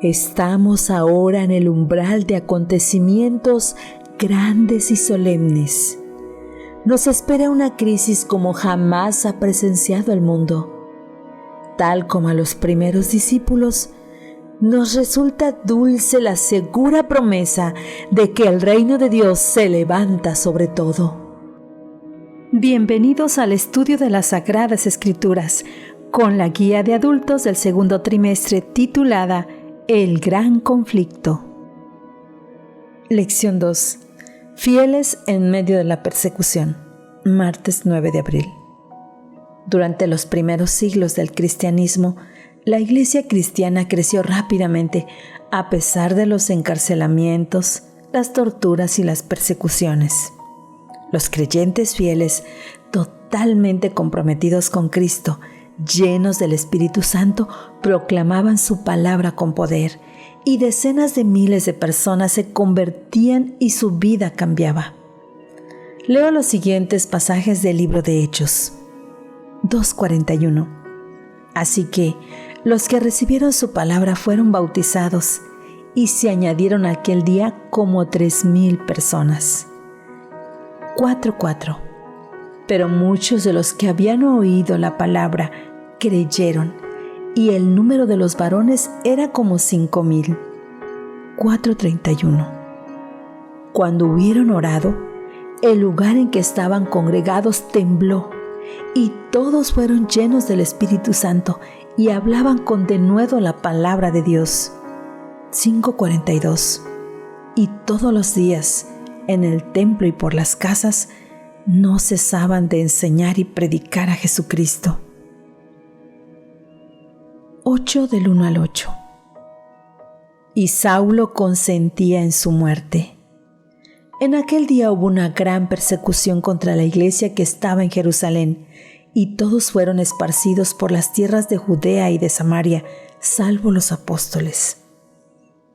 Estamos ahora en el umbral de acontecimientos grandes y solemnes. Nos espera una crisis como jamás ha presenciado el mundo. Tal como a los primeros discípulos, nos resulta dulce la segura promesa de que el reino de Dios se levanta sobre todo. Bienvenidos al estudio de las Sagradas Escrituras, con la guía de adultos del segundo trimestre titulada El Gran Conflicto. Lección 2. Fieles en medio de la persecución. Martes 9 de abril. Durante los primeros siglos del cristianismo, la iglesia cristiana creció rápidamente a pesar de los encarcelamientos, las torturas y las persecuciones. Los creyentes fieles, totalmente comprometidos con Cristo, llenos del Espíritu Santo, proclamaban su palabra con poder, y decenas de miles de personas se convertían y su vida cambiaba. Leo los siguientes pasajes del libro de Hechos. 2:41. Así que los que recibieron su palabra fueron bautizados, y se añadieron aquel día como 3,000 personas. 4:4. Pero muchos de los que habían oído la palabra creyeron, y el número de los varones era como 5,000. 4:31. Cuando hubieron orado, el lugar en que estaban congregados tembló, y todos fueron llenos del Espíritu Santo y hablaban con denuedo la palabra de Dios. 5:42. Y todos los días, en el templo y por las casas, no cesaban de enseñar y predicar a Jesucristo. 8 del 1 al 8. Y Saulo consentía en su muerte. En aquel día hubo una gran persecución contra la iglesia que estaba en Jerusalén, y todos fueron esparcidos por las tierras de Judea y de Samaria, salvo los apóstoles.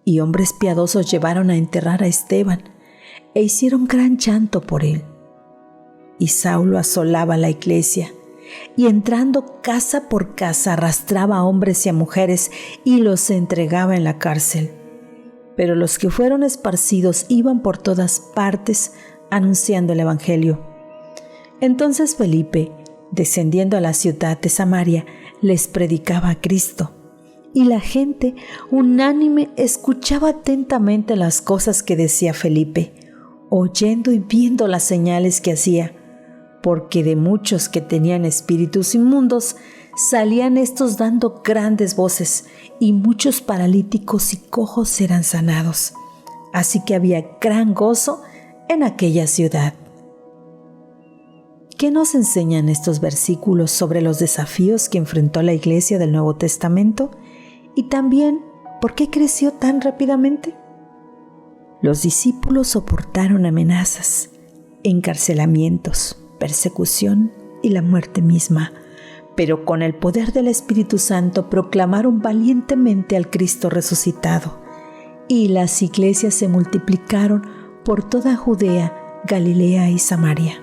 Y hombres piadosos llevaron a enterrar a Esteban, e hicieron gran llanto por él. Y Saulo asolaba la iglesia, y entrando casa por casa arrastraba a hombres y a mujeres y los entregaba en la cárcel. Pero los que fueron esparcidos iban por todas partes anunciando el evangelio. Entonces Felipe, descendiendo a la ciudad de Samaria, les predicaba a Cristo, y la gente unánime escuchaba atentamente las cosas que decía Felipe, oyendo y viendo las señales que hacía, porque de muchos que tenían espíritus inmundos salían estos dando grandes voces, y muchos paralíticos y cojos eran sanados. Así que había gran gozo en aquella ciudad. ¿Qué nos enseñan estos versículos sobre los desafíos que enfrentó la iglesia del Nuevo Testamento? Y también, ¿por qué creció tan rápidamente? Los discípulos soportaron amenazas, encarcelamientos, persecución y la muerte misma, pero con el poder del Espíritu Santo proclamaron valientemente al Cristo resucitado, y las iglesias se multiplicaron por toda Judea, Galilea y Samaria.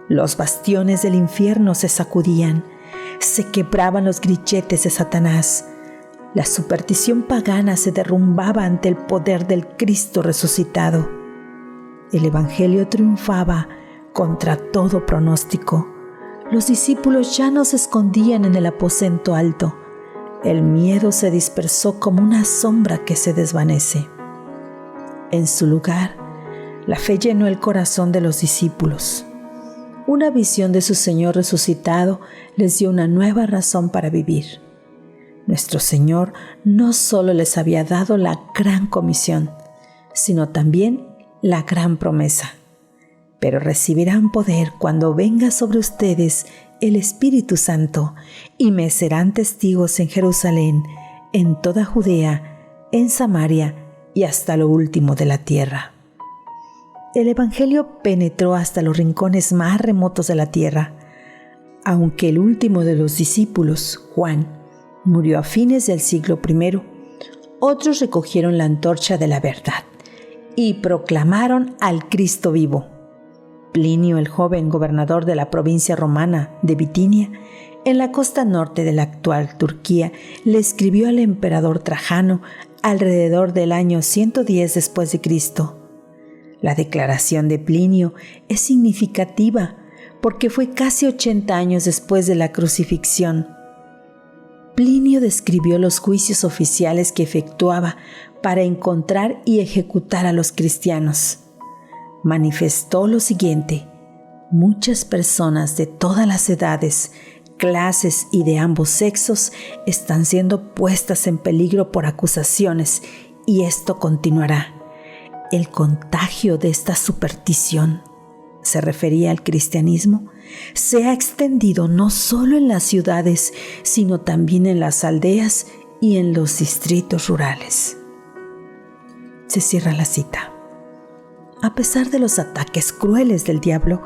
Los bastiones del infierno se sacudían, se quebraban los grilletes de Satanás, la superstición pagana se derrumbaba ante el poder del Cristo resucitado. El Evangelio triunfaba contra todo pronóstico. Los discípulos ya no se escondían en el aposento alto. El miedo se dispersó como una sombra que se desvanece. En su lugar, la fe llenó el corazón de los discípulos. Una visión de su Señor resucitado les dio una nueva razón para vivir. Nuestro Señor no solo les había dado la gran comisión, sino también la gran promesa. Pero recibirán poder cuando venga sobre ustedes el Espíritu Santo, y me serán testigos en Jerusalén, en toda Judea, en Samaria y hasta lo último de la tierra. El Evangelio penetró hasta los rincones más remotos de la tierra. Aunque el último de los discípulos, Juan, murió a fines del siglo I, otros recogieron la antorcha de la verdad y proclamaron al Cristo vivo. Plinio, el joven gobernador de la provincia romana de Bitinia, en la costa norte de la actual Turquía, le escribió al emperador Trajano alrededor del año 110 después de Cristo. La declaración de Plinio es significativa porque fue casi 80 años después de la crucifixión. Plinio describió los juicios oficiales que efectuaba para encontrar y ejecutar a los cristianos. Manifestó lo siguiente: muchas personas de todas las edades, clases y de ambos sexos están siendo puestas en peligro por acusaciones, y esto continuará. El contagio de esta superstición, se refería al cristianismo, se ha extendido no solo en las ciudades, sino también en las aldeas y en los distritos rurales. Se cierra la cita. A pesar de los ataques crueles del diablo,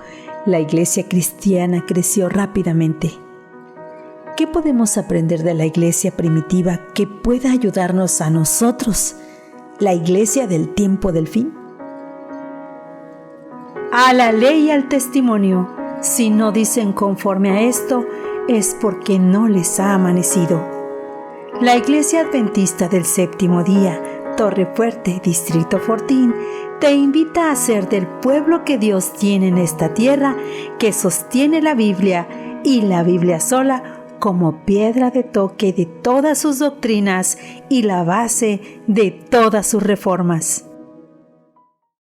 la iglesia cristiana creció rápidamente. ¿Qué podemos aprender de la iglesia primitiva que pueda ayudarnos a nosotros, la iglesia del tiempo del fin? A la ley y al testimonio, si no dicen conforme a esto, es porque no les ha amanecido. La Iglesia Adventista del Séptimo Día, Torrefuerte, Distrito Fortín, te invita a ser del pueblo que Dios tiene en esta tierra, que sostiene la Biblia y la Biblia sola como piedra de toque de todas sus doctrinas y la base de todas sus reformas.